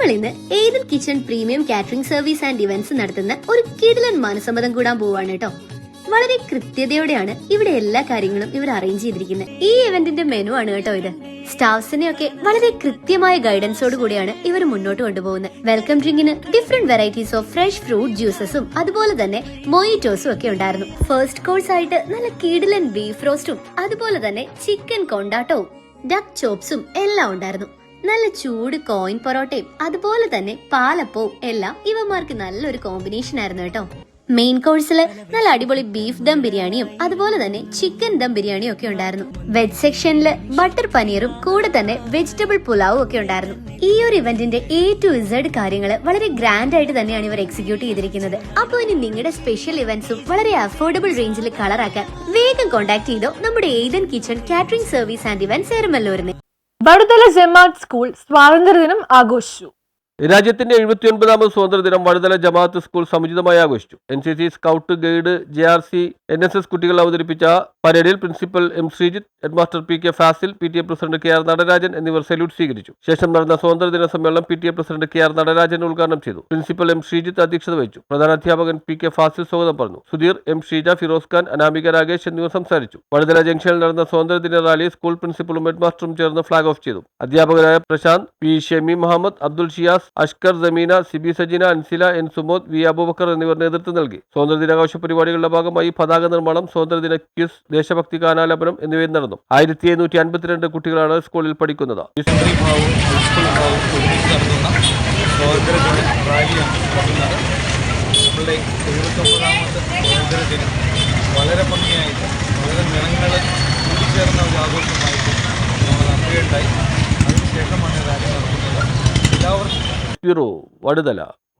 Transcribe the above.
നമ്മൾ ഇന്ന് Ethan kitchen premium catering service and events നടത്തുന്ന ഒരു കിടിലൻ മനസമ്മതം കൂടാൻ പോവാണ് കേട്ടോ. വളരെ കൃത്യതയോടെയാണ് ഇവിടെ എല്ലാ കാര്യങ്ങളും ഇവർ അറേഞ്ച് ചെയ്തിരിക്കുന്നത്. ഈ ഇവന്റിന്റെ മെനു ആണ് കേട്ടോ ഇത്. സ്റ്റാഫ്സിനെയൊക്കെ വളരെ കൃത്യമായ ഗൈഡൻസോട് കൂടിയാണ് ഇവർ മുന്നോട്ട് കൊണ്ടുപോകുന്നത്. വെൽക്കം ഡ്രിങ്കിന് different varieties of fresh fruit ജ്യൂസസും അതുപോലെ തന്നെ മൊയ്റ്റോസും ഒക്കെ ഉണ്ടായിരുന്നു. ഫസ്റ്റ് കോഴ്സ് ആയിട്ട് നല്ല കിടിലൻ ബീഫ് റോസ്റ്റും അതുപോലെ തന്നെ ചിക്കൻ കൊണ്ടാട്ടവും ഡക്ക് ചോപ്സും എല്ലാം ഉണ്ടായിരുന്നു. നല്ല ചൂട് കോയിൻ പൊറോട്ടയും അതുപോലെ തന്നെ പാലപ്പവും എല്ലാം ഇവന്മാർക്ക് നല്ലൊരു കോമ്പിനേഷൻ ആയിരുന്നു കേട്ടോ. മെയിൻ കോഴ്സില് നല്ല അടിപൊളി ബീഫ് ദം ബിരിയാണിയും അതുപോലെ തന്നെ ചിക്കൻ ദം ബിരിയാണിയും ഒക്കെ ഉണ്ടായിരുന്നു. വെജ് സെക്ഷനില് ബട്ടർ പനീറും കൂടെ തന്നെ വെജിറ്റബിൾ പുലാവും ഒക്കെ ഉണ്ടായിരുന്നു. ഈ ഒരു ഇവന്റിന്റെ A to Z കാര്യങ്ങൾ വളരെ ഗ്രാൻഡ് ആയിട്ട് തന്നെയാണ് ഇവർ എക്സിക്യൂട്ട് ചെയ്തിരിക്കുന്നത്. അപ്പോൾ ഇനി നിങ്ങളുടെ സ്പെഷ്യൽ ഇവന്റ്സും വളരെ അഫോർഡബിൾ റേഞ്ചിൽ കളറാക്കാൻ വേഗം കോൺടാക്ട് ചെയ്തോ നമ്മുടെ Ethan kitchen catering service and events എരമല്ലൂരിനെ. വടുതല ജമാഅത്ത് സ്കൂൾ സ്വാതന്ത്ര്യദിനം ആഘോഷിച്ചു. രാജ്യത്തിന്റെ 79ാമത് സ്വാതന്ത്ര്യദിനം വടുതല ജമാഅത്ത് സ്കൂൾ സമുചിതമായി ആഘോഷിച്ചു. NCC, scout, guide, JRC, NSS കുട്ടികൾ അവതരിപ്പിച്ച പരേഡിൽ principal M. Sreejith, headmaster P.K. Fazil, PTA president KR Natarajan എന്നിവർ സല്യൂട്ട് സ്വീകരിച്ചു. ശേഷം നടന്ന സ്വാതന്ത്ര്യദിന സമ്മേളനം PTA പ്രസിഡന്റ് KR നടരാജൻ ഉദ്ഘാടനം ചെയ്തു. Principal M. ശ്രീജിത്ത് അധ്യക്ഷത വഹിച്ചു. പ്രധാനാധ്യാപകൻ P.K. ഫാസിൽ സ്വാഗതം പറഞ്ഞു. സുധീർ, M. ഷീജ, ഫിറോസ് ഖാൻ, അനാമിക രാകേഷ് എന്നിവർ സംസാരിച്ചു. വടുതല ജംഗ്ഷനിൽ നടന്ന സ്വാതന്ത്ര്യദിന റാലി സ്കൂൾ പ്രിൻസിപ്പലും ഹെഡ്മാസ്റ്ററും ചേർന്ന് ഫ്ളാഗ് ഓഫ് ചെയ്തു. അധ്യാപകരായ Prashant, P. Shemi Muhammad, Abdul Shiyas, Ashkar, Jameena, Sibi Sajina, Ansila, N. Sumod, V. Abubakar എന്നിവർ നേതൃത്വം നൽകി. സ്വാതന്ത്ര്യദിനാഘോഷ പരിപാടികളുടെ ഭാഗമായി പതാക നിർമ്മാണം, സ്വാതന്ത്ര്യദിന ക്വിസ്, ദേശഭക്തി ഗാനാലാപനം എന്നിവയും നടന്നു. 1752 കുട്ടികളാണ് സ്കൂളിൽ പഠിക്കുന്നത്. വളരെ ഭംഗിയായിട്ട് വളരെ നിറങ്ങൾ കൂടിച്ചേർന്ന ഒരു ആഘോഷമായിട്ട് നമ്മൾ നടത്തുകയുണ്ടായി. അതിനുശേഷമാണ് റാലി നടത്തുന്നത്. എല്ലാവർക്കും വടുതല.